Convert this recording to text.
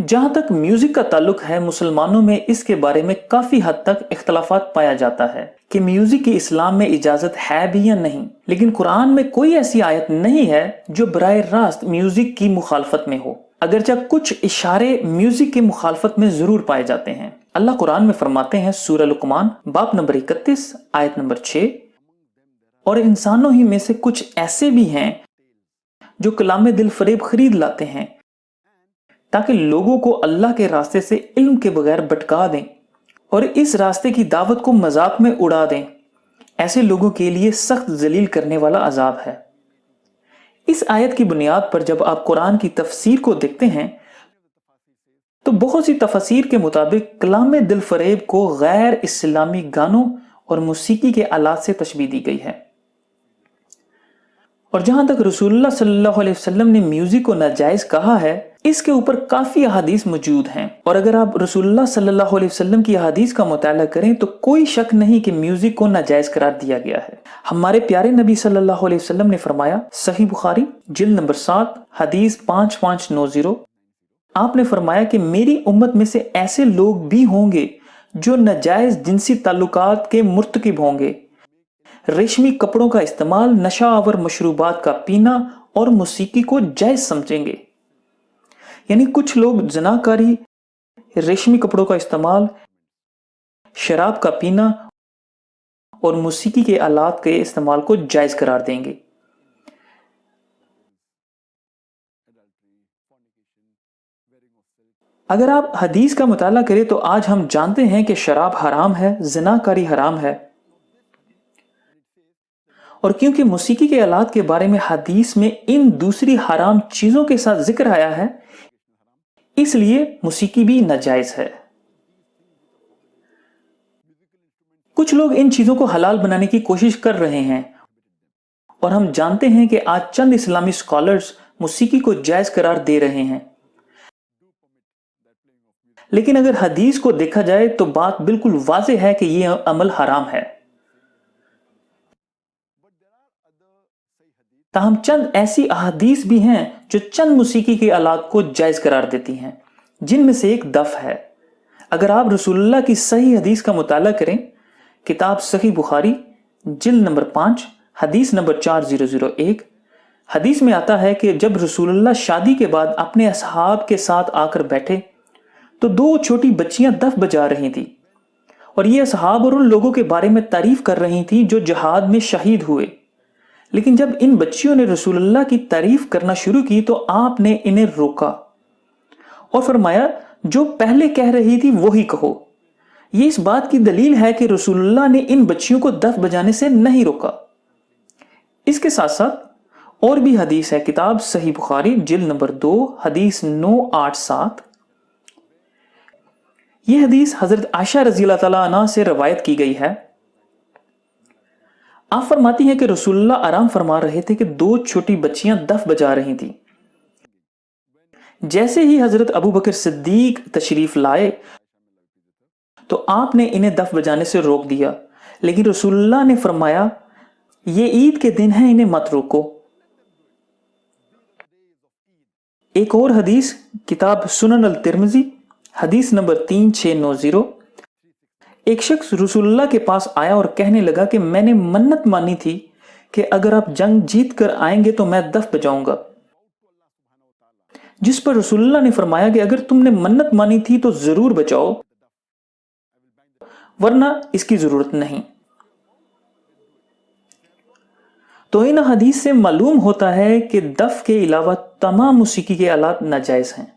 जहां तक म्यूजिक का ताल्लुक है, मुसलमानों में इसके बारे में काफी हद तक इख्तलाफात पाया जाता है कि म्यूजिक की इस्लाम में इजाजत है भी या नहीं। लेकिन कुरान में कोई ऐसी आयत नहीं है जो बराह रास्त म्यूजिक की मुखालफत में हो, अगरचे कुछ इशारे म्यूजिक की मुखालफत में जरूर पाए जाते हैं। अल्लाह कुरान में फरमाते हैं, सूरह लुकमान बाब नंबर 31 आयत नंबर 6, और इंसानों ही में से कुछ ऐसे भी हैं जो कलाम दिल फरेब खरीद लाते हैं ताकि लोगों को अल्लाह के रास्ते से इल्म के बगैर भटका दें और इस रास्ते की दावत को मजाक में उड़ा दें। ऐसे लोगों के लिए सख्त जलील करने वाला अजाब है। इस आयत की बुनियाद पर जब आप कुरान की तफसीर को देखते हैं तो बहुत सी तफसीर के मुताबिक कलाम दिल फरेब को गैर इस्लामी गानों और मौसीकी के आलात से तशबीह दी गई है। और जहां तक रसूलुल्लाह सल्लल्लाहु अलैहि वसल्लम ने म्यूजिक को नाजायज कहा है, इसके ऊपर काफी अहादीस मौजूद हैं। और अगर आप रसूलुल्लाह सल्लल्लाहु अलैहि वसल्लम की अहादीस का मुताला करें तो कोई शक नहीं कि म्यूजिक को नाजायज करार दिया गया है। हमारे प्यारे नबी सल्लल्लाहु अलैहि वसल्लम ने फरमाया, सही बुखारी जिल्द नंबर 7 हदीस 5590, आपने फरमाया कि मेरी उम्मत में से ऐसे लोग भी होंगे जो नाजायज जिनसी ताल्लुकात के मुर्तकिब होंगे, रेशमी कपड़ों का इस्तेमाल, नशा आवर मशरूबात का पीना और मौसीकी को जायज समझेंगे। यानी कुछ लोग जनाकारी, रेशमी कपड़ों का इस्तेमाल, शराब का पीना और मौसीकी के आलात के इस्तेमाल को जायज करार देंगे। अगर आप हदीस का मुताला करें तो आज हम जानते हैं कि शराब हराम है, जनाकारी हराम है, और क्योंकि मौसीकी के आलात के बारे में हदीस में इन दूसरी हराम चीजों के साथ जिक्र आया है, इसलिए मौसीकी भी नाजायज है। कुछ लोग इन चीजों को हलाल बनाने की कोशिश कर रहे हैं और हम जानते हैं कि आज चंद इस्लामी स्कॉलर्स मौसीकी को जायज करार दे रहे हैं। लेकिन अगर हदीस को देखा जाए तो बात बिल्कुल वाज़ेह है कि यह अमल हराम है। ताहम चंद ऐसी अहादीस भी हैं जो चंद मौसीकी के आलात को जायज करार देती हैं, जिनमें से एक दफ है। अगर आप रसूलुल्लाह की सही हदीस का मुताला करें, किताब सही बुखारी जिल्द नंबर 5 हदीस नंबर 4001, हदीस में आता है कि जब रसूलुल्लाह शादी के बाद अपने असहाब के साथ आकर बैठे तो दो छोटी बच्चियां दफ बजा रही थी और ये असहाब और उन लोगों के बारे में तारीफ कर रही थी जो जिहाद में शहीद हुए। लेकिन जब इन बच्चियों ने रसूलुल्लाह की तारीफ करना शुरू की तो आपने इन्हें रोका और फरमाया, जो पहले कह रही थी वही कहो। ये इस बात की दलील है कि रसूलुल्लाह ने इन बच्चियों को दफ बजाने से नहीं रोका। इसके साथ साथ और भी हदीस है, किताब सही बुखारी जिल्द नंबर 2 हदीस 987। यह हदीस हजरत आयशा रज़ियल्लाहु तआला अन्हा से रवायत की गई है। आप फरमाती हैं कि रसूलुल्लाह आराम फरमा रहे थे कि दो छोटी बच्चियां दफ बजा रही थीं। जैसे ही हजरत अबू बकर सिद्दीक तशरीफ लाए तो आपने इन्हें दफ बजाने से रोक दिया, लेकिन रसूलुल्लाह ने फरमाया, ये ईद के दिन है, इन्हें मत रोको। एक और हदीस, किताब सुनन अल तिरमिजी हदीस नंबर 3690, एक शख्स रसूलुल्लाह के पास आया और कहने लगा कि मैंने मन्नत मानी थी कि अगर आप जंग जीत कर आएंगे तो मैं दफ बजाऊंगा। जिस पर रसूलुल्लाह ने फरमाया कि अगर तुमने मन्नत मानी थी तो जरूर बजाओ, वरना इसकी जरूरत नहीं। तो इन हदीस से मालूम होता है कि दफ के अलावा तमाम मौसीकी के आलात नाजायज हैं।